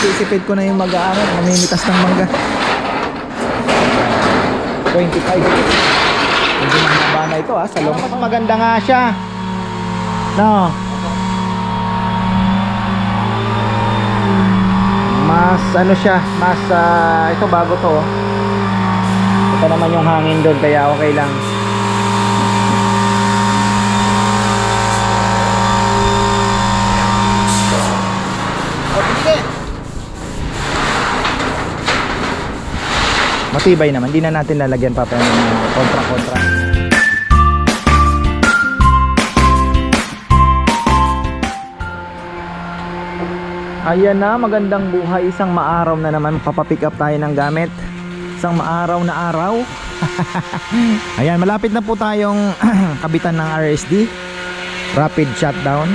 Sisipid ko na yung mag-aaral, mamimitas ng mangga. 25. Hindi na haba na ito sa loob. Mas maganda nga siya. No. Mas ano siya, mas ito bago to. Ito naman yung hangin doon kaya okay lang. Matibay naman, di na natin lalagyan pa ng kontra-kontra. Ayan na, magandang buhay. Isang maaraw na naman, papapick up tayo ng gamit. Isang maaraw na araw. Ayan, malapit na po tayong kabitan ng RSD, rapid shutdown.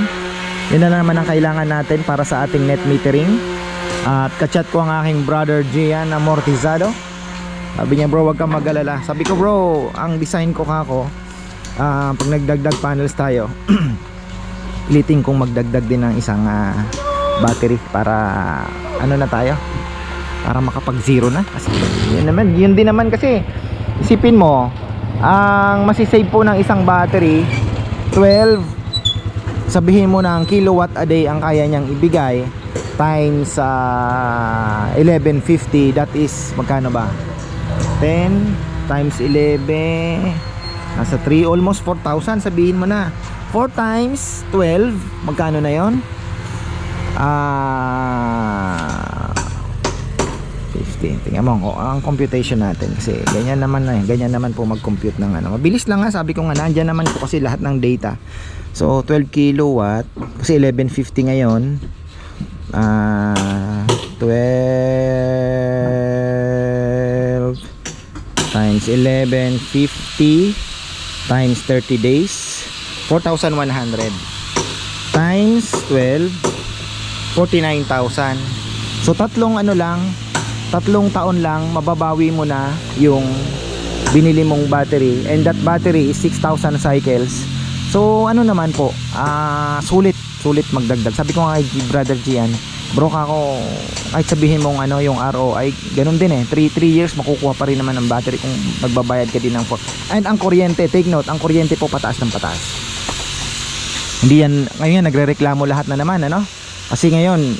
Yun na naman ang kailangan natin para sa ating net metering. At kachat ko ang aking brother Gian Amortizado. Sabi niya, bro, wag kang mag-alala. Sabi ko, bro, ang design ko kako, pag nagdagdag panels tayo, iliting kong magdagdag din ng isang battery para ano na tayo, para makapag zero na. Kasi yun din naman kasi isipin mo, ang masisave po ng isang battery 12, sabihin mo ng kilowatt a day ang kaya niyang ibigay times 1150, that is magkano ba? 10 times 11 nasa 3, almost 4,000. Sabihin mo na 4 times 12 magkano na yon? 15. Tingnan mo ang computation natin kasi ganyan naman ganyan naman po mag-compute ng ano. Mabilis lang sabi ko nga, nandiyan naman po kasi lahat ng data. So 12 kilowatt kasi 1150 ngayon. 12 times 1150 times 30 days 4,100 times 12 49,000. So tatlong taon lang mababawi mo na yung binili mong battery, and that battery is 6,000 cycles. So ano naman po, sulit magdagdag. Sabi ko nga kay brother Gian, bro kako, kahit sabihin mong ano yung ROI, ganun din 3 years makukuha pa rin naman ng battery kung magbabayad ka din ng and ang kuryente, take note, ang kuryente po pataas ng pataas. Hindi yan, ngayon nagrereklamo lahat na naman ano, kasi ngayon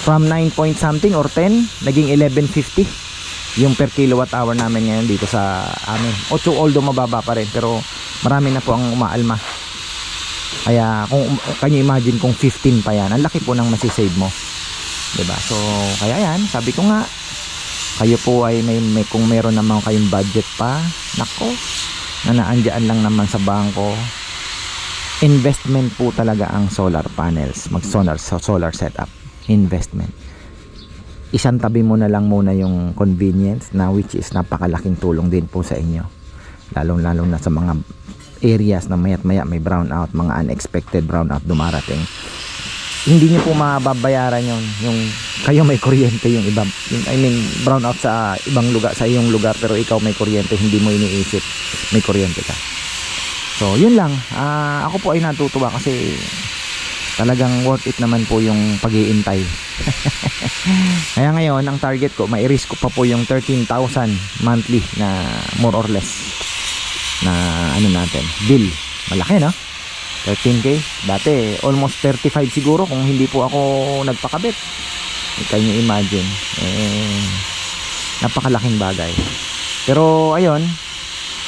from 9 point something or 10 naging 1150 yung per kilowatt hour namin ngayon dito sa amin. Although mababa pa rin, pero marami na po ang umaalma. Kaya kung kanyo imagine kung 15 pa yan, ang laki po ng masisave mo, diba? So kaya yan, sabi ko nga, kayo po ay may kung meron naman kayong budget pa, nako, na naandyan lang naman sa bangko, investment po talaga ang solar panels, solar setup, investment. Isang tabi mo na lang muna yung convenience na which is napakalaking tulong din po sa inyo, lalong na sa mga areas na maya't maya may brownout, mga unexpected brownout dumarating. Hindi niyo po mababayaran yung kayo may kuryente, yung iba, brownout sa ibang lugar, sa iyong lugar, pero ikaw may kuryente, hindi mo iniisip may kuryente ka. So yun lang, ako po ay natutuwa kasi talagang worth it naman po yung pag-iintay. Kaya ngayon ang target ko, mai-risk ko pa po yung 13,000 monthly na more or less na ano natin, bill. Malaki no? 13k. Dati almost 35 siguro kung hindi po ako nagpakabit. Can you imagine? Napakalaking bagay. Pero ayun,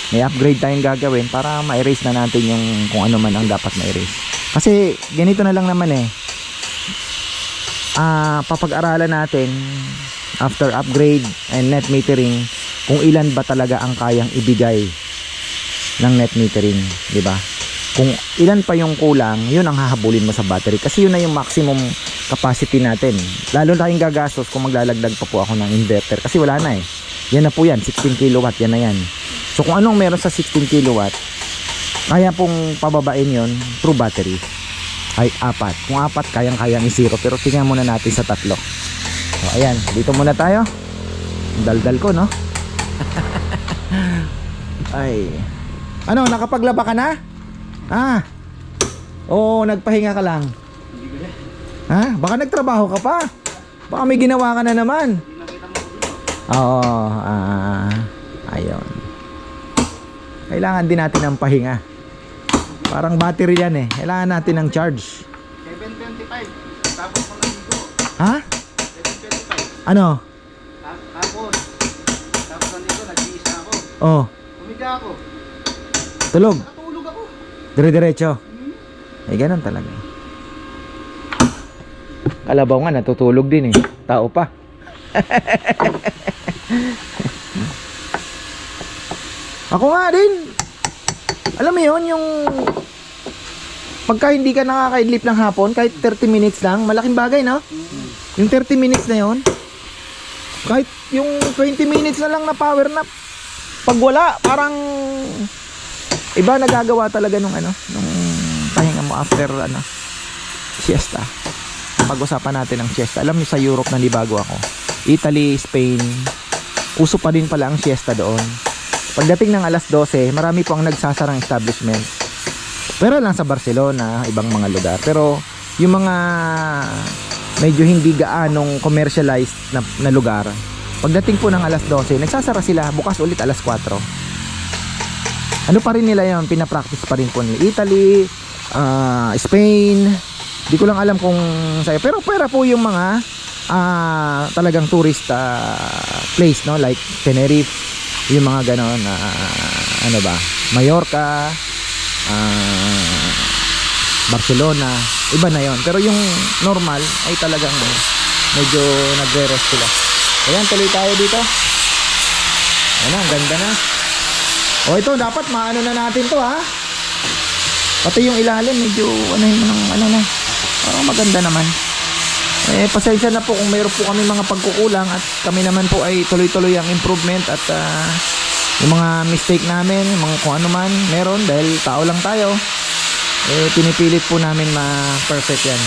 may upgrade tayong gagawin para ma-erase na natin yung kung ano man ang dapat ma-erase. Kasi ganito na lang naman papag-aralan natin after upgrade and net metering kung ilan ba talaga ang kayang ibigay ng net metering, di ba? Kung ilan pa yung kulang, yun ang hahabulin mo sa battery kasi yun na yung maximum capacity natin. Lalo tayong gagastos kung maglalagdag pa po ako ng inverter kasi wala na yan na po yan, 16 kilowatt yan na yan. So kung anong meron sa 16 kilowatt, kaya pong pababain yon through battery ay 4. Kung 4 kayang-kayang i-zero, pero tingnan muna natin sa 3. So ayan, dito muna tayo. Daldal ko no. Ay, ano, nakapaglaba ka na? Oo, nagpahinga ka lang. Ha? Baka nagtrabaho ka pa. Baka may ginawa ka na naman. Oo, ayun. Kailangan din natin ng pahinga. Parang battery yan eh. Kailangan natin ng charge. 725. Tapos mga dito. Ha? 725. Ano? Tapos nandito, nag-iisa ako. Oh, Humiga ako. tulog. Nakatulog ako. Dire-diretso. Eh, ganun talaga. Kalabaw nga, natutulog din eh. Tao pa. Ako nga din. Alam mo yun, yung pagka hindi ka nakakaidlip ng hapon, kahit 30 minutes lang, malaking bagay, no? Yung 30 minutes na yun, kahit yung 20 minutes na lang na power nap, pag wala, parang iba nagagawa talaga nung nung pahinga mo after siesta. Pag-usapan natin ang siesta. Alam niyo sa Europe na bago ako, Italy, Spain, uso pa din pala ang siesta doon. Pagdating ng alas 12, marami po ang nagsasarang establishment. Pero lang sa Barcelona, ibang mga lugar. Pero yung mga medyo hindi gaanong commercialized na lugar, pagdating po ng alas 12, nagsasara sila, bukas ulit alas 4. Ano pa rin nila yun, pinapractice pa rin po nila. Italy, Spain, di ko lang alam kung sa'yo. Pero pera po yung mga talagang tourist place, no? Like Tenerife, yung mga ganon, Mallorca, Barcelona, iba na yon. Pero yung normal ay talagang medyo nagre-rest sila. Ayan, tuloy tayo dito. Ayan, ang ganda na. O ito, dapat maano na natin to, ha. Pati yung ilalim medyo na. Parang maganda naman. Pasensya na po kung mayroon po kami mga pagkukulang, at kami naman po ay tuloy-tuloy ang improvement, at yung mga mistake namin, yung mga kung ano man meron, dahil tao lang tayo, pinipilit po namin ma-perfect yan.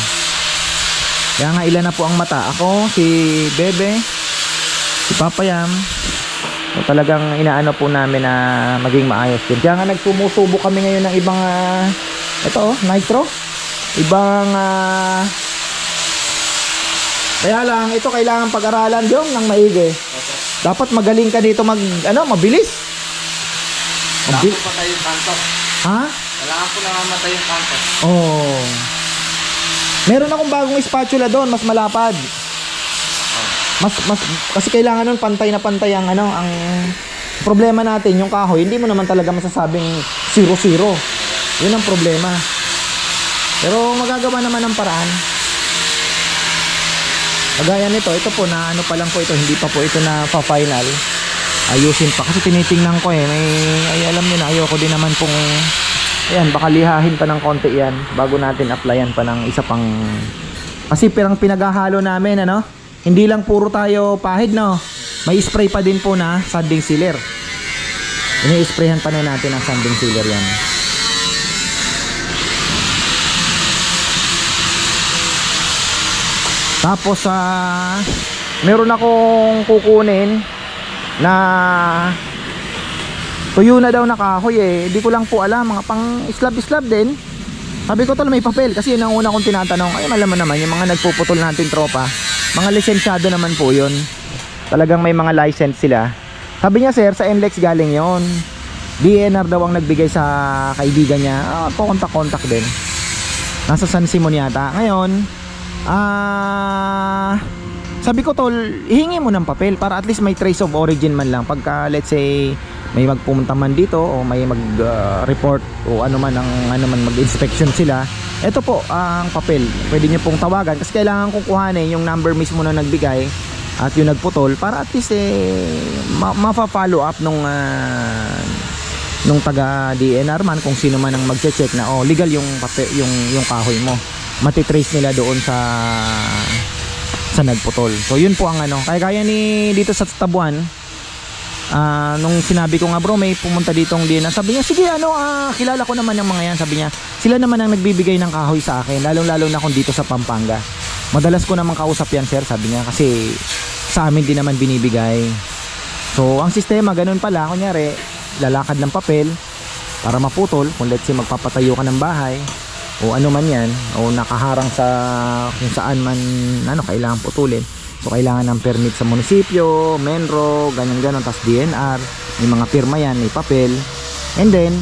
Kaya nga ilan na po ang mata. Ako, si Bebe, si Papayam, so, talagang inaano po namin na maging maayos din. Kaya nga nagsumusubok kami ngayon ng ibang nitro, ibang kaya lang ito kailangan pag-aralan yung ng maigi. Dapat magaling ka dito mabilis. Kailangan ko patay yung kanto. Ha? Kailangan ko na mamatay yung kanto. Oh. Meron akong bagong spatula doon, mas malapad. Mas kasi kailangan nun pantay na pantay ang ang problema natin, yung kahoy, hindi mo naman talaga masasabing 0-0. Yun ang problema. Pero magagawa naman ng paraan. Kagaya nito, ito po na pa lang po ito, hindi pa po ito na pa-final. Ayusin pa kasi tinitingnan ko alam niyo na, ayoko din naman pong baka lihahin pa ng konti yan bago natin applyan pa ng isa pang, kasi pirang pinaghahalo namin hindi lang puro tayo pahid, no, may spray pa din po na sanding sealer. Ini-sprayhan pa na natin ang sanding sealer yan. Tapos meron akong kukunin na tuyo na daw na kahoy Hindi ko lang po alam, mga pang slab din. Sabi ko may papel, kasi yun ang una kong tinatanong. Ay, malaman naman yung mga nagpuputol natin tropa, mga lisensyado naman po yun. Talagang may mga license sila. Sabi niya, sir, sa NLEX galing yon. DNR daw ang nagbigay sa kaibigan niya. Kontak din. Nasa San Simon yata. Ngayon sabi ko, tol, ihingi mo ng papel para at least may trace of origin man lang. Pagka let's say may magpumunta man dito o may mag-report o ano man mag-inspection sila, ito po ang papel. Pwede niyo pong tawagan kasi kailangan kong kuhanin yung number mismo na nagbigay at yung nagputol para at least ma-follow up nung taga DNR man, kung sino man ang magche-check na legal yung papel, yung kahoy mo. Matitrace nila doon sa nagputol. So yun po ang kaya ni dito sa Tabuan, nung sinabi ko nga, bro, may pumunta ditong DNR, sabi niya, sige kilala ko naman yung mga yan. Sabi niya, sila naman ang nagbibigay ng kahoy sa akin, lalo na kung dito sa Pampanga. Madalas ko naman kausap yan, sir, sabi niya, kasi sa amin din naman binibigay. So ang sistema ganun pala, kunyari lalakad ng papel para maputol, kung let's say magpapatayo ka ng bahay, o ano man yan, o nakaharang sa kung saan man kailangan putulin. So kailangan ng permit sa munisipyo, Menro, ganyan-ganon, tas DNR, may mga pirma yan, may papel. And then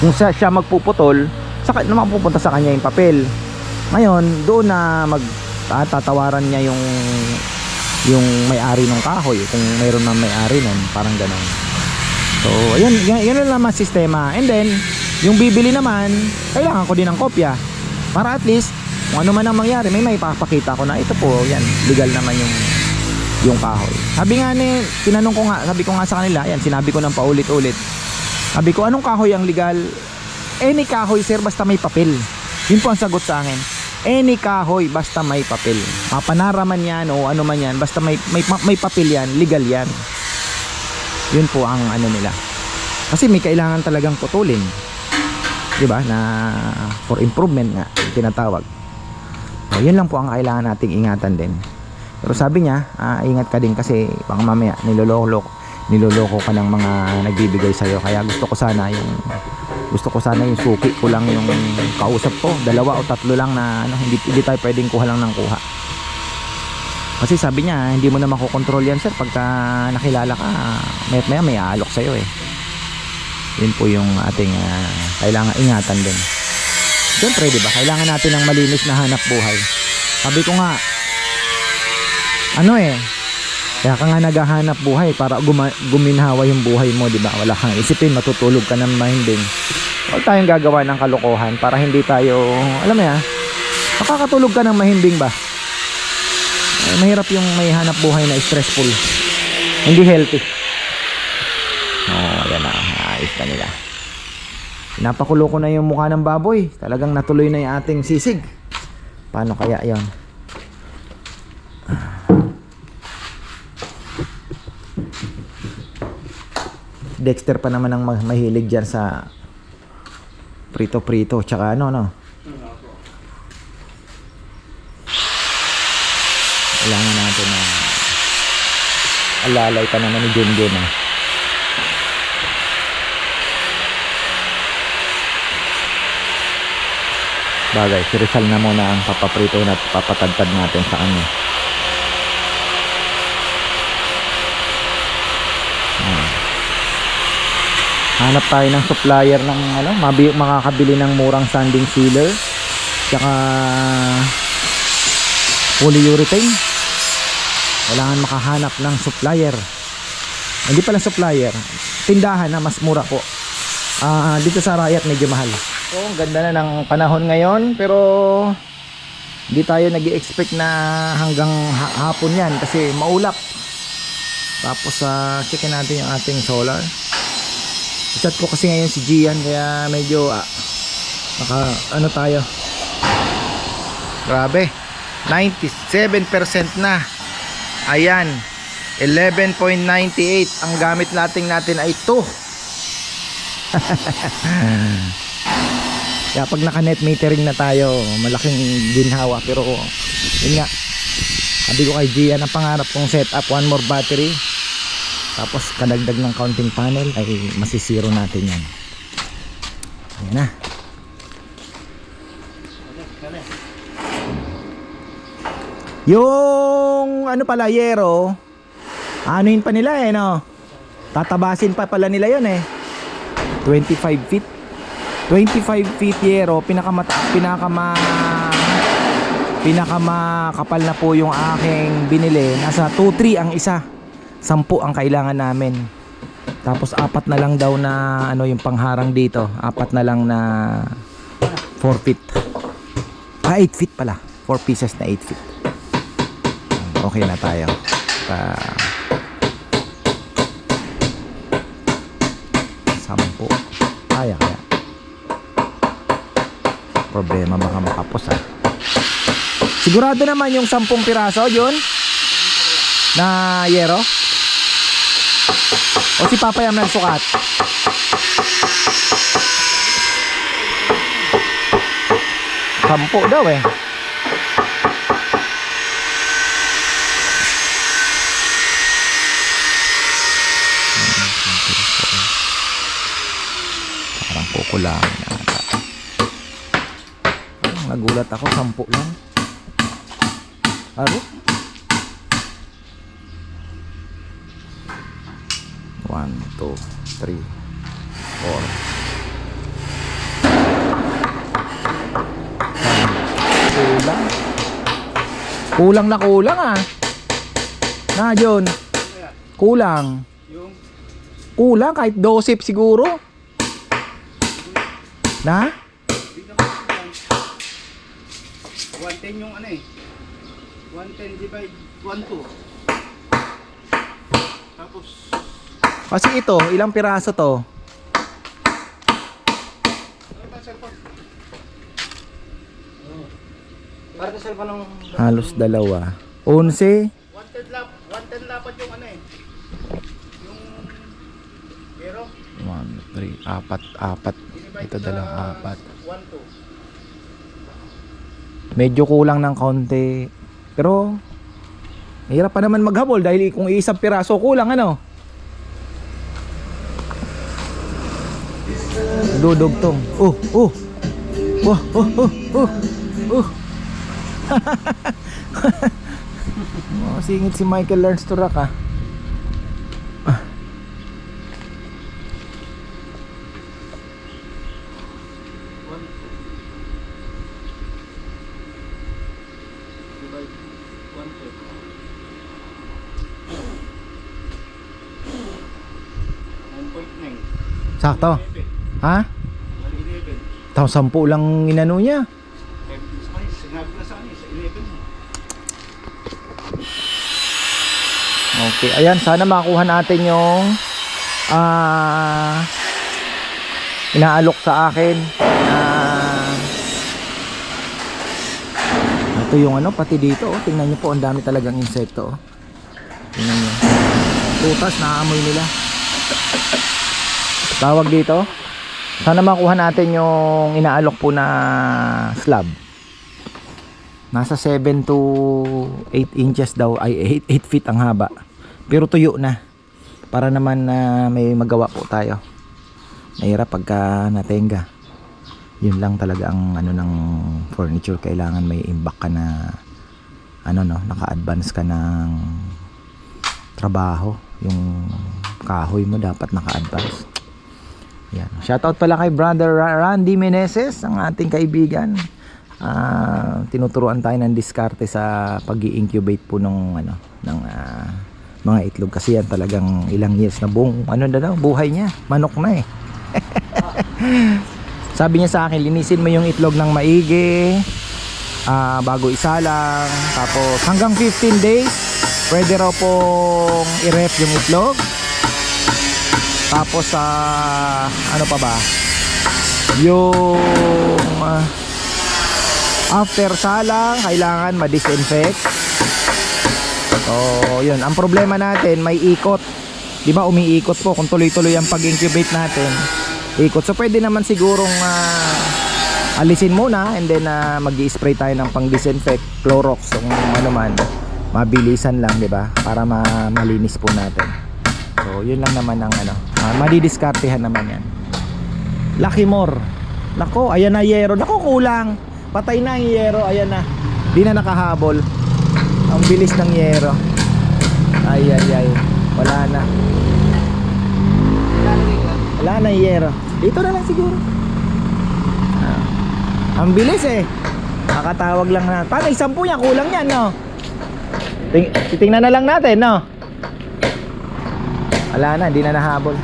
kung siya magpuputol, saka naman pupunta sa kanya yung papel. Ngayon doon na tatawaran niya yung may-ari ng kahoy, kung mayroon man may-ari nun, parang ganon. So ayun, ganun lang ang sistema. And then yung bibili naman, kailangan ko din ng kopya para at least kung ano man ang mangyari, may papakita ko na ito po, yan, legal naman yung kahoy. Sabi nga tinanong ko nga, sabi ko nga sa kanila, yan, sinabi ko ng paulit-ulit. Sabi ko, anong kahoy ang legal? Any kahoy sir, basta may papel. Yun po ang sagot sa akin. Any kahoy, basta may papel. Mapanara man yan o ano man yan, basta may papel yan, legal yan. Yun po ang ano nila. Kasi may kailangan talagang putulin, diba, na for improvement nga tinatawag. So, yun lang po ang kailangan nating ingatan din. Pero sabi niya, ingat ka din kasi baka mamaya niloloko ka ng mga nagbibigay sa'yo. Kaya gusto ko sana yung suki ko lang yung kausap ko, 2 o 3 lang na hindi tayo pwedeng kuha lang ng kuha. Kasi sabi niya, hindi mo na makokontrol yan sir, pagka nakilala ka, maya may aalok sa'yo eh. Yun po yung ating kailangan ingatan din. Siyempre diba, kailangan natin ng malinis na hanap buhay. Sabi ko nga, kaya ka nga naghahanap buhay para guminhawa yung buhay mo, diba? Wala kang isipin, matutulog ka ng mahimbing. Huwag tayong gagawa ng kalokohan para hindi tayo, alam mo ya, makakatulog ka ng mahimbing ba? Mahirap yung may hanap buhay na stressful, hindi healthy. Yan na, ayos na nila. Pinapakulo ko na yung mukha ng baboy, talagang natuloy na yung ating sisig. Paano kaya yon? Dexter pa naman ang mahilig dyan sa prito-prito tsaka kailangan natin na alalay pa naman ni Junjun bagay, si Rizal na muna ang papaprito na papatagtad natin sa kanya. Hanap tayo ng supplier ng makakabili ng murang sanding sealer tsaka polyurethane. Kailangan makahanap ng supplier, hindi pala supplier, tindahan na mas mura po. Dito sa Arayat medyo mahal. So ang ganda na ng panahon ngayon, pero hindi tayo nag-i-expect na hanggang hapon yan kasi maulap. Tapos checkin natin yung ating solar. Chat ko kasi ngayon si Gian, kaya medyo tayo. Grabe, 97% na. Ayan, 11.98. Ang gamit natin ay 2. Kaya pag naka net metering na tayo, malaking ginhawa. Pero yun nga, sabi ko kay Gian, ang pangarap kong setup, 1 more battery, tapos kadagdag ng counting panel, ay masisiro natin yan. Ayan na. Yung pala, yero, anuhin pa nila tatabasin pa pala nila yun 25 feet 25 feet yero, pinakamakapal na po yung aking binili. Nasa 2-3 ang isa, 10 ang kailangan namin. Tapos 4 na lang daw na yung pangharang dito, 4 na lang na 4 feet 8 feet pala, 4 pieces na 8 feet. Okay na tayo. Sampo kaya problema, baka makapos sigurado naman yung 10 piraso yun na yero, o si Papa yung nagsukat? Sampo daw parang lang ata. Nagulat ako, 10 lang. Aro? 1, 2, 3, 4. Kulang na kulang ah. Na John. Kulang. Yung Kulang kahit 12 siguro. Na? 110 yung ano eh. 110 divide 12. Tapos Kasi ito, ilang piraso to? ano ba cellphone? Para sa cellphone ng Halos dalawa. 11. 110 dapat yung ano eh. Yung pero 1, 3, 4. Ito dalawang 4. 1, 2. Medyo kulang ng konti. Pero hirap pa naman maghabol dahil kung isang piraso kulang ano. Dudugtong. Oh. Wah, oh. Singit si Michael learns to rock ah. Divide 9.9. Sakto. Ha? Mali 11. Tapos 10 lang inano niya. Sinabi na sa akin, sa 11. Okay, ayan, sana makuha natin yung inaalok sa akin. Ito yung ano, pati dito, oh. Tingnan niyo po, ang dami talagang insekto, oh. Tingnan niyo. Putas, naaamoy nila. Tawag dito. Sana makuha natin yung inaalok po na slab. Nasa 7 to 8 inches daw, ay 8 feet ang haba. Pero tuyo na. Para naman na may magawa po tayo. Mahirap pagka natenga. Yun lang talaga ang ano ng furniture, kailangan may imbak ka na ano no, naka-advance ka ng trabaho. Yung kahoy mo dapat naka-advance. Yan. Shoutout pala kay Brother Randy Meneses, ang ating kaibigan. Tinuturuan tayo ng diskarte sa pag-i-incubate po ng ano, ng mga itlog, kasi yan talagang ilang years na buong ano na daw, buhay niya. Manok na eh. Sabi niya sa akin, linisin mo yung itlog ng maigi, bago isalang, tapos hanggang 15 days pwede raw pong i-ref yung itlog. Tapos ano pa ba, yung after salang kailangan ma-disinfect. So yun, ang problema natin may ikot, di ba, umiikot po kung tuloy-tuloy ang pag-incubate natin, ikot. So pwede naman sigurong alisin muna and then mag-i-spray tayo ng pang-disinfect, Clorox, kung ano man, mabilisan lang, di ba, para malinis po natin. So yun lang naman ang ano, madidiskartehan naman yan. Lucky More. Nako, ayan na yero. Nako, kulang. Patay na ang yero, ayan na. Di na nakahabol. Ang bilis ng yero. Ay. Wala na. Wala na yung yero. Dito na lang siguro. Ang bilis eh. Nakatawag lang na. Paano, 10 niya, kulang yan, no? Titingnan na lang natin, no? Wala na, hindi na nahabol.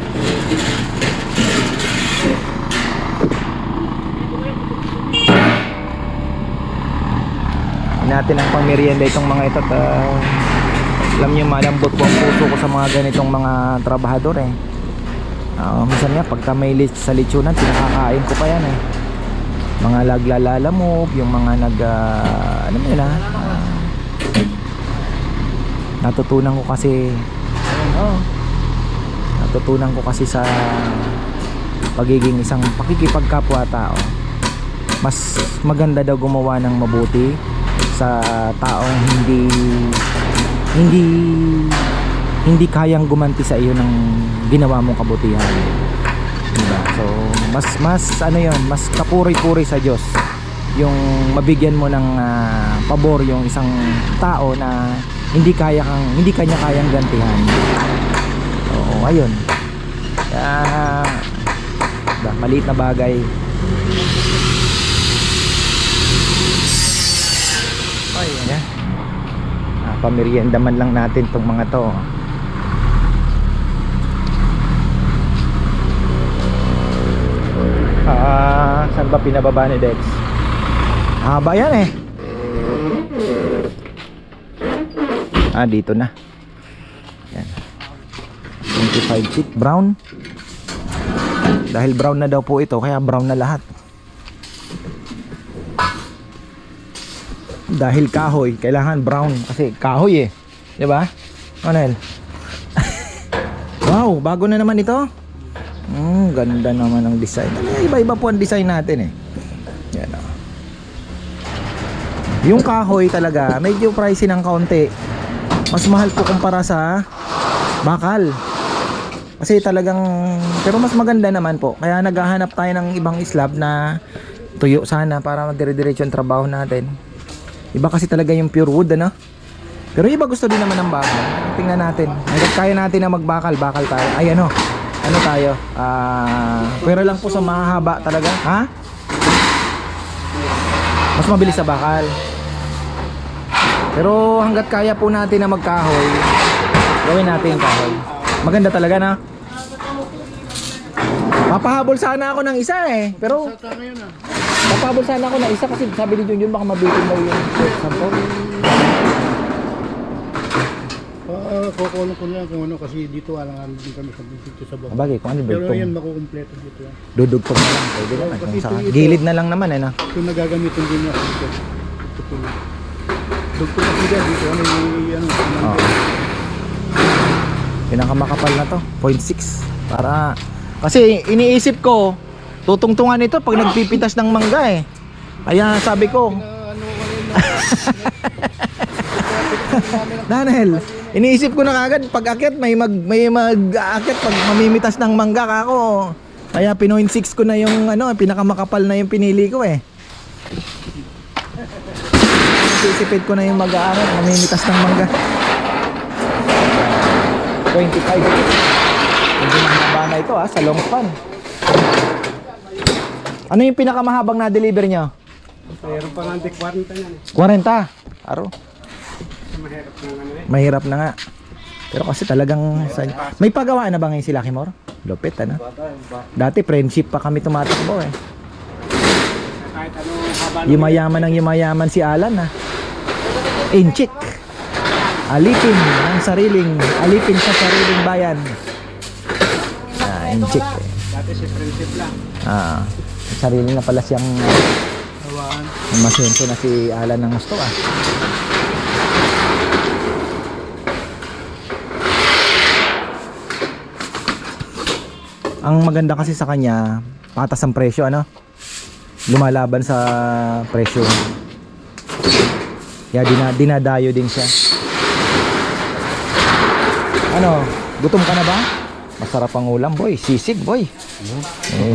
Natin ang pangmerienda itong mga ito. Alam niyo, malambot po ang puso ko sa mga ganitong mga trabahador eh. Minsan nga pagka may sa lechonan, pinakakain ko pa yan eh. Mga laglalalamog, yung mga ano mo yun natutunan ko kasi natutunan ko kasi sa pagiging isang pakikipagkapwa-tao, mas maganda daw gumawa ng mabuti sa taong hindi kayang gumanti sa iyo ng ginawa mong kabutihan, diba? So mas ano yon, mas kapuri-puri sa Diyos yung mabigyan mo ng pabor yung isang tao na hindi kanya kayang gantihan. So ayun, kaya maliit na bagay. Ay, ayan. Pamerienda man lang natin tong mga to. Saan ba pinababa ni Dex? Haba yan eh. Dito na. Yan. 25 feet. Brown. Dahil brown na daw po ito, kaya brown na lahat. Dahil kahoy, kailangan brown kasi kahoy eh. 'Di ba? Manel. Wow, bago na naman ito. Ganda naman ang design. Iba-iba po ang design natin eh. Yan oh. Yung kahoy talaga, medyo pricey ng kaunti. Mas mahal po kumpara sa bakal. Kasi talagang, pero mas maganda naman po. Kaya naghahanap tayo ng ibang slab na tuyo sana para dire-diretso ang trabaho natin. Iba kasi talaga yung pure wood, ano? Pero iba gusto din naman ng bakal. Tingnan natin. Hanggang kaya natin na magbakal, bakal tayo. Ay ano? Ano tayo? Pero lang po sa mahahaba talaga. Ha? Mas mabilis sa bakal. Pero hanggat kaya po natin na magkahoy, gawin natin yung kahoy. Maganda talaga na. Papahabol sana ako ng isa eh. Pero papahabol sana ako ng isa kasi sabi ni Junjun baka mabitin daw yung sampo. Kukunin ko na kung ano kasi dito alang din kami dito sa baba. Bagay, kung ano Pero dudugtong. yan makukumpleto dito. Dudugtong na lang. Pwede naman. kasi Kung sa ito- gilid na lang naman eh na. Ito nagagamitin din niya dito. Ito po. Dugtong kasi dito ano yung Oo. Pinakamakapal na to 0.6 para kasi iniisip ko tutungtungan ito pag nagpipitas ng mangga eh. Kaya sabi ko Daniel, iniisip ko na kagad pag akyat may mag-aakyat pag mamimitas ng mangga kako. Kaya 0.6 ko na yung ano, pinakamakapal na yung pinili ko eh. Isipid ko na yung mamimitas ng mangga. 25. Hindi mahaba na ito sa long span. Ano yung pinakamahabang na-deliver nyo? Mayroon pa nga 40 yan eh. 40. Aro. Mahirap na ano eh. Mahirap na nga. Pero kasi talagang may pagawa na ba ngayon si Lucky More? Lupit ano? Dati friendship pa kami tumatakbo eh. Kahit ano haba na Yumayaman ng yumayaman si Alan Inchik. Alipin sa sariling bayan. Inchik eh. dati si friendship lang. Sarili na pala siyang Hawaan. masyento na si Alan ng gusto Ang maganda kasi sa kanya, patas ang presyo ano? Lumalaban sa presyo. Kaya dinadayo din siya. Ano, gutom ka na ba? Masarap ang ulam, boy. Sisig, boy.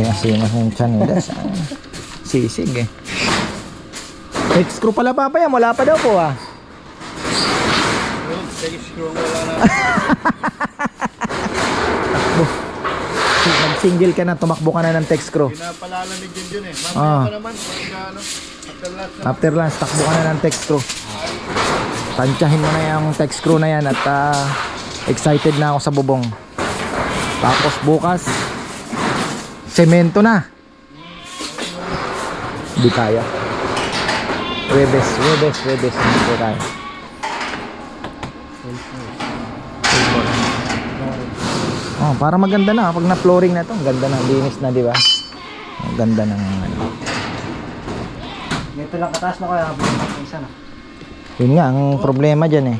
Kasi yung tiyan nila. Sisig eh. Head screw pala papaya, wala pa daw po Yun, take screw wala na. Mag-single ka na, tumakbo ka na ng text screw. Pinapalalamig din yun eh. Mamaya pa naman pagka ano, After lunch, takbo ka na ng text screw. Tansyahin mo na yung text screw na yan at excited na ako sa bubong. Tapos bukas, semento na. Hindi kaya. Webes. Hindi kaya. Para maganda na pag na-flooring na to, ang ganda ng linis na, di ba? Ang ganda ng ano. Ito lang kataas na kaya isa na. Yun nga ang problema diyan eh.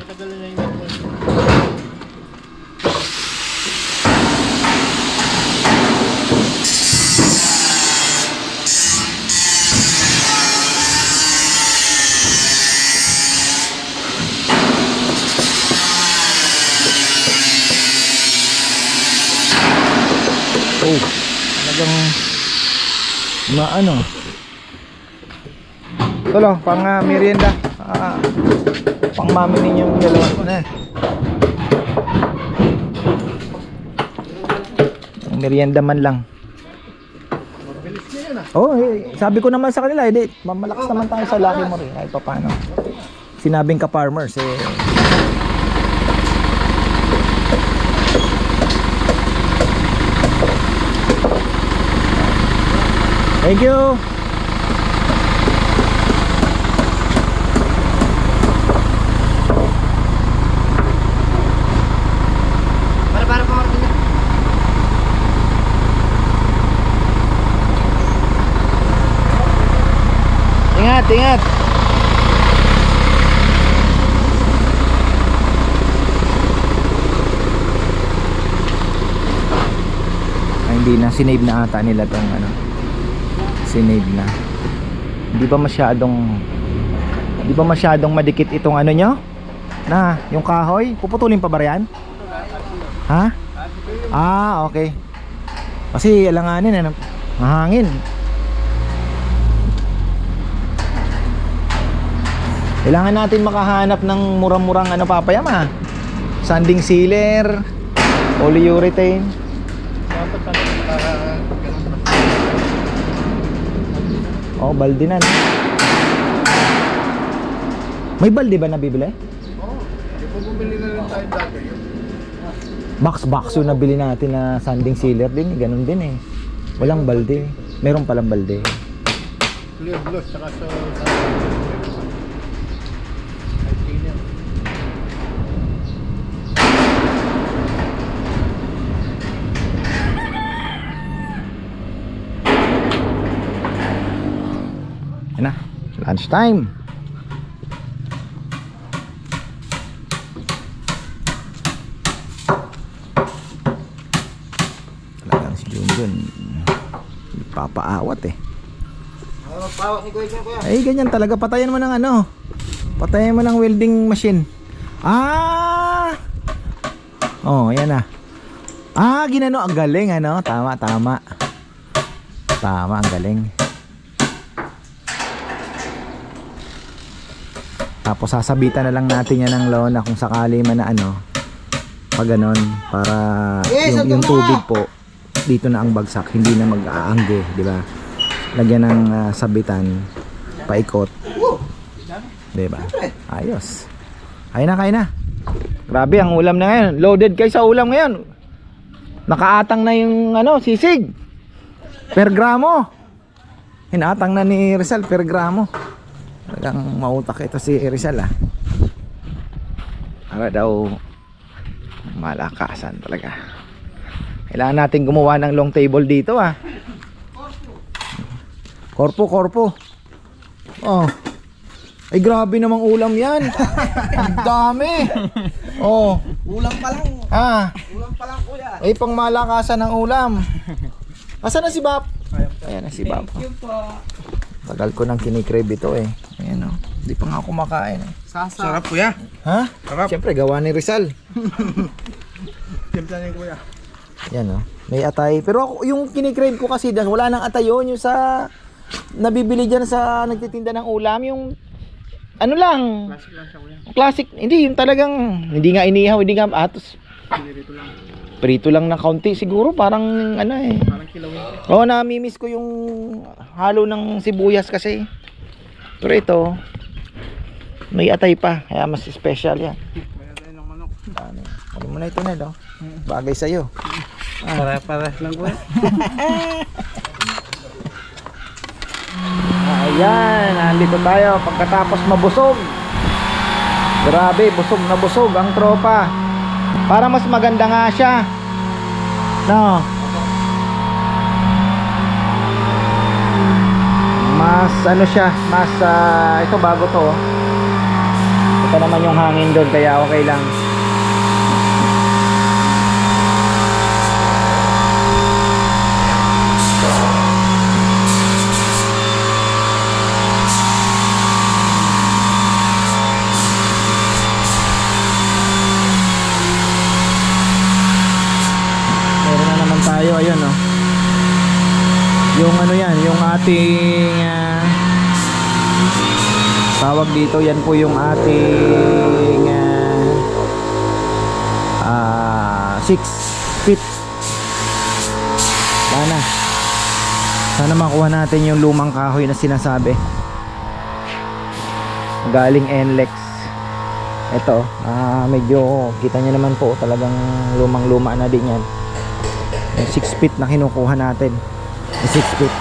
Talagang maano. Ito lang, pang merienda. Pang mami ninyong dalawa. Merienda man lang. Oh, sabi ko naman sa kanila, malakas naman tayo sa Lucky Mo rin. Kahit pa paano. Sinabing ka farmers Thank you. Para pa order. Ingat, ingat. Ay, hindi na sinave na ata nila tong ano. Sinave na. Hindi ba masyadong madikit itong ano nyo? Na, yung kahoy, puputulin pa ba yan? Ha? Ah, okay. Kasi alanganin mahangin. Kailangan natin makahanap ng murang-murang ano papayama. Sanding sealer, polyurethane. Oh, balde na. May balde ba nabibili? Oo. Di po bumili na rin tayo dati. Box yung nabili natin na sanding sealer din, ganun din eh. Walang balde. Meron palang balde. Clear gloss, saka sa... Yan na, lunch time. Talagang si Junjun papaawat eh. Pawak ni Kuya. Ay ganyan talaga, patayan mo ng ano. Patayan mo ng welding machine. Oh, yan na. Ginano, ang galing ano. Tama. Tama, ang galing. Tapos sasabitan na lang natin yan ng lona kung sakali man na ano. Pag ganon, para yung tubig po dito na ang bagsak, hindi na mag-aangge, di ba? Lagyan ng sabitan, paikot. Di ba? Ayos. Kain na. Grabe ang ulam na ngayon. Loaded kayo sa ulam ngayon. Nakaatang na yung ano, sisig. Per gramo. Hinatang na ni Rizal per gramo. Talagang mautak ito si Rizal Para daw malakasan talaga. Kailangan natin gumawa ng long table dito Korpo. Oh. Ay grabe namang ulam yan. Ang dami. Oh. Ulam pa lang. Ulam pa lang kuya. Ay pang malakasan ng ulam. Asan na si Bap? Ayan na si Bap. Thank you po. Tagal ko nang kinikrave ito Ayan Hindi pa nga ako kumakain Sarap kuya. Ha? Sarap. Siyempre gawa ni Rizal. Timpla niya kuya. Yan may atay. Pero ako, yung kinikrave ko kasi wala nang atay yun. Yung sa nabibili dyan sa nagtitinda ng ulam. Yung ano lang. Classic lang siya kuya. Classic. Hindi yung talagang hindi nga inihaw. Hindi nga atos. Dito lang. Prito lang na kaunti siguro. Parang ano Parang kilawin. Oo, namimiss ko yung halo ng sibuyas kasi. Pero ito may atay pa. Kaya mas special yan. Kaya tayo ng manok. Ano mo na ito Ned Bagay sa'yo. Para lang kuya. Ayan, nandito tayo pagkatapos mabusog. Grabe, busog na busog ang tropa. Para mas maganda nga siya. No. Mas ano siya, mas ito bago to. Ito naman yung hangin doon kaya okay lang. Ayun ating tawag dito, yan po yung ating 6 feet. Sana makuha natin yung lumang kahoy na sinasabi galing NLEX. Ito, medyo kita nyo naman po, talagang lumang luma na din yan. Yung 6 feet na kinukuha natin, 6 feet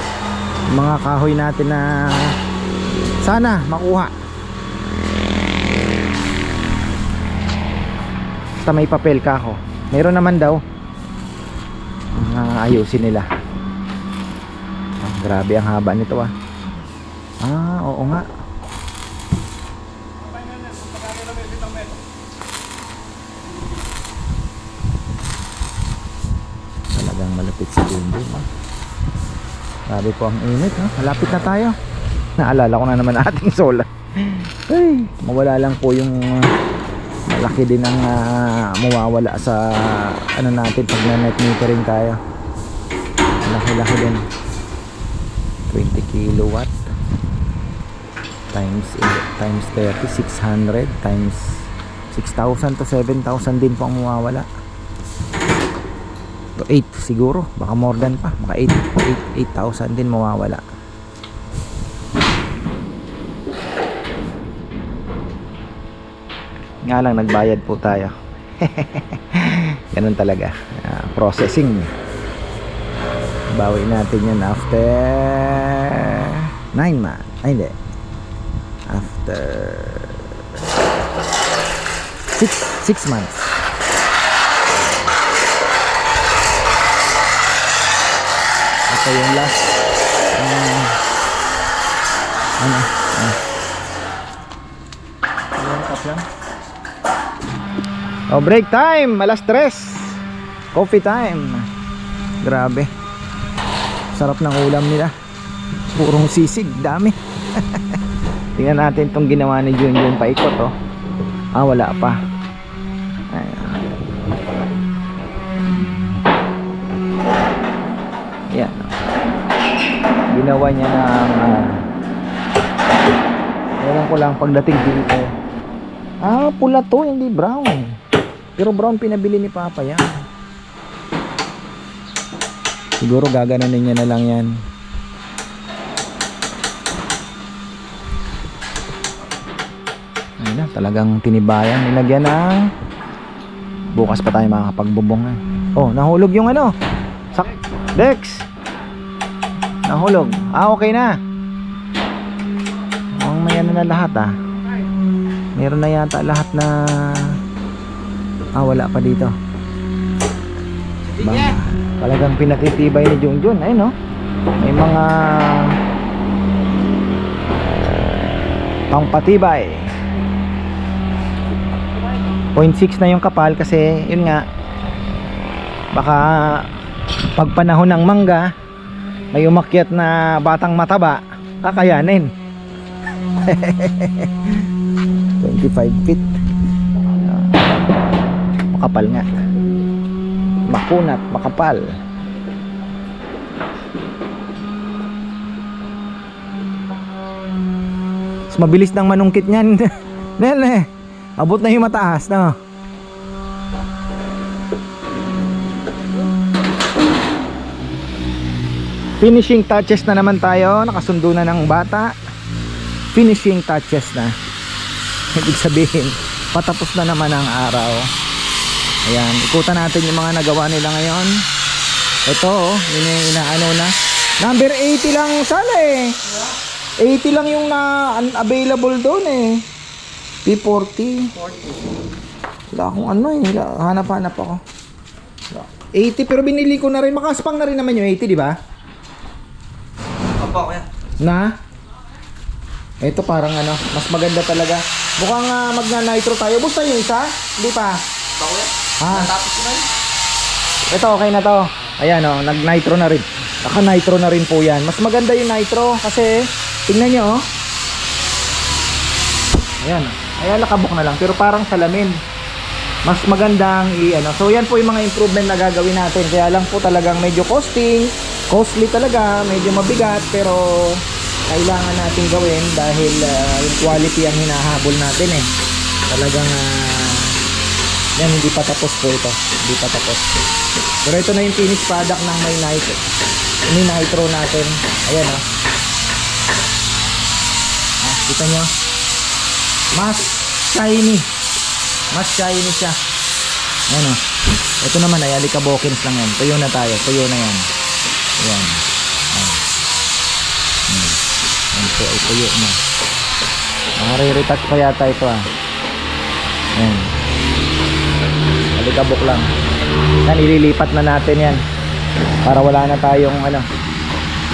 mga kahoy natin na sana makuha. Basta may papel ka ako, meron naman daw. Ayusin nila. Grabe ang haba nito oo nga. Talagang malapit sa dulo. Grabe po ang init, malapit na tayo. Naalala ko na naman ating solar. Ay, mawala lang po yung malaki din ang mawawala sa ano natin pag na-net metering tayo. Laki-laki din. 20 kilowatt times 30, 600 times 6,000 to 7,000 din po ang mawawala. To 8 siguro, baka more than pa, baka 8,000 din mawawala. Nga lang nagbayad po tayo. Ganun talaga, processing. Bawi natin yan after 9 months. Ay hindi, after 6 months. Ito yung last break time, alas 3. Coffee time. Grabe, sarap ng ulam nila, purong sisig, dami. Tingnan natin itong ginawa ni Junjun, paikot wala pa. Ayan, ginawa niya ng ewan ko lang pagdating dito. Pula to, hindi brown. Pero brown pinabili ni Papa yan. Siguro gaganunin niya na lang yan. Ayun na, talagang tinibayan. Nilagyan ng bukas pa tayo makakapagbubong. Nahulog yung Dex, nahulog. Okay na. May ano na lahat meron na yata lahat na wala pa dito. Talagang pinatitibay ni Junjun. Ayun may mga pangpatibay. 0.6 na yung kapal kasi yun nga, baka pag panahon ng mangga may umakyat na batang mataba, kakayanin. 25 feet. Makapal nga, makunat, makapal. Mas mabilis ng manungkit niyan. Nel, abot na yung mataas, no? Finishing touches na naman tayo. Nakasundo na ng bata. Finishing touches na. Ibig sabihin, patapos na naman ang araw. Ayan, ikutan natin yung mga nagawa nila ngayon. Ito, inaano na. Number 80 lang sana 80 lang yung na available doon P40. Wala akong hanap-hanap ako. 80 pero binili ko na rin. Makaspang na rin naman yung 80, di ba? Opo, kuya. Na? Ito parang mas maganda talaga. Mukhang magna-nitro tayo. Basta yung isa? Hindi pa. Opo, kuya. Natapos ko na rin. Ito okay na to. Ayan nag-nitro na rin. Naka-nitro na rin po yan. Mas maganda yung nitro kasi tingnan nyo Ayan. Ayan, nakabok na lang pero parang salamin. Mas magandang so yan po yung mga improvement na gagawin natin. Kaya lang po talagang medyo costly talaga, medyo mabigat, pero kailangan natin gawin dahil yung quality ang hinahabol natin eh. Talagang yan, hindi pa tapos po ito, hindi pa tapos. Pero ito na yung finished product ng may nitro natin. Ayan o. Kita nyo, mas shiny siya. Ayan o. Ito naman ay alikabokins lang yan. Tuyo na tayo, tuyo na yan. Ayan. Ayan po ay tuyo na. Makare-retouch pa yata ito ah. Ayan. Alikabok lang. Yan, ililipat na natin yan para wala na tayong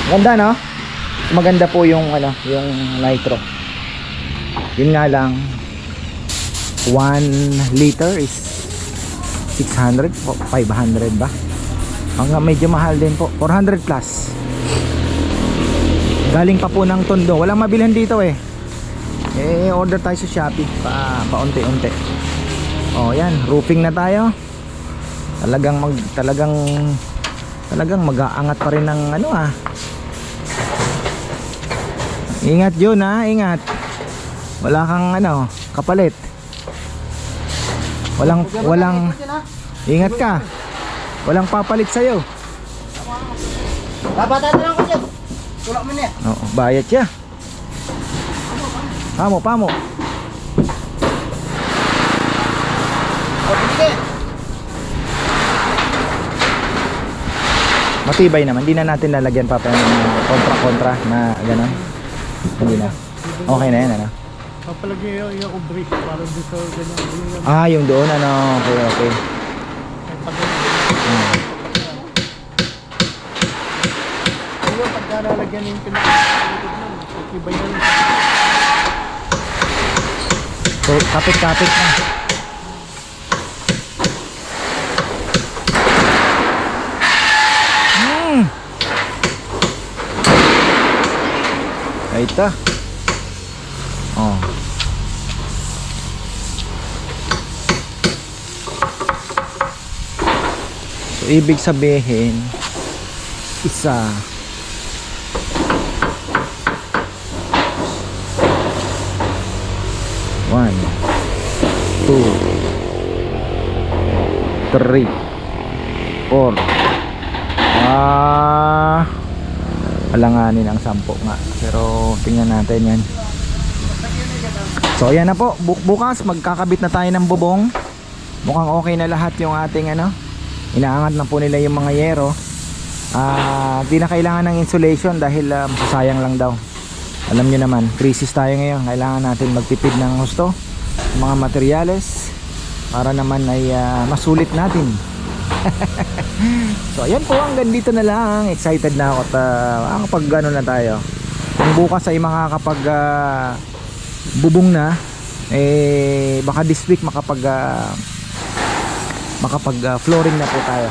ganda no? Maganda po yung yung nitro. Yun nga lang, 1 liter is 600 o 500 ba? Hanggang medyo mahal din po, 400 plus. Galing pa po ng Tondo, walang mabilhan dito eh. Order tayo sa Shopee paunti-unti. Oh, yan, roofing na tayo. Talagang mag-aangat pa rin ng Ingat yun ha, ingat. Wala kang kapalit. Walang ingat ka. Walang papalit sa'yo. Babata na lang ko dyan. Tulak mo niya. Oo, bayad siya. Pamo. O, sige. Matibay naman. Hindi na natin lalagyan pa ng kontra na gano'n. Hindi na. Okay na yan, Papalagay yung brief para doon sa ganyan. Ah, yung doon, okay. Ayun, pagka lalagyan yung pinakalikod nun, iba yan. So, kapit-kapit na. Ito. Oh. So, ibig sabihin, isa, one, two, three, four. Alanganin ang 10 nga. Pero tingnan natin yan. So ayan na po. Bukas magkakabit na tayo ng bubong. Mukhang okay na lahat yung ating inaangat na po nila yung mga yero. Di na kailangan ng insulation dahil sayang lang daw. Alam nyo naman, crisis tayo ngayon. Kailangan natin magtipid ng husto, mga materyales, para naman ay masulit natin. So ayan po, hanggang dito na lang. Excited na ako at makakapag na tayo. Kung bukas ay makakapag bubong na, baka this week makapag flooring na po tayo.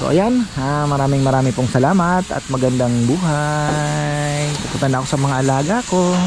So ayan, maraming pong salamat at magandang buhay. Pupunta na ako sa mga alaga ko.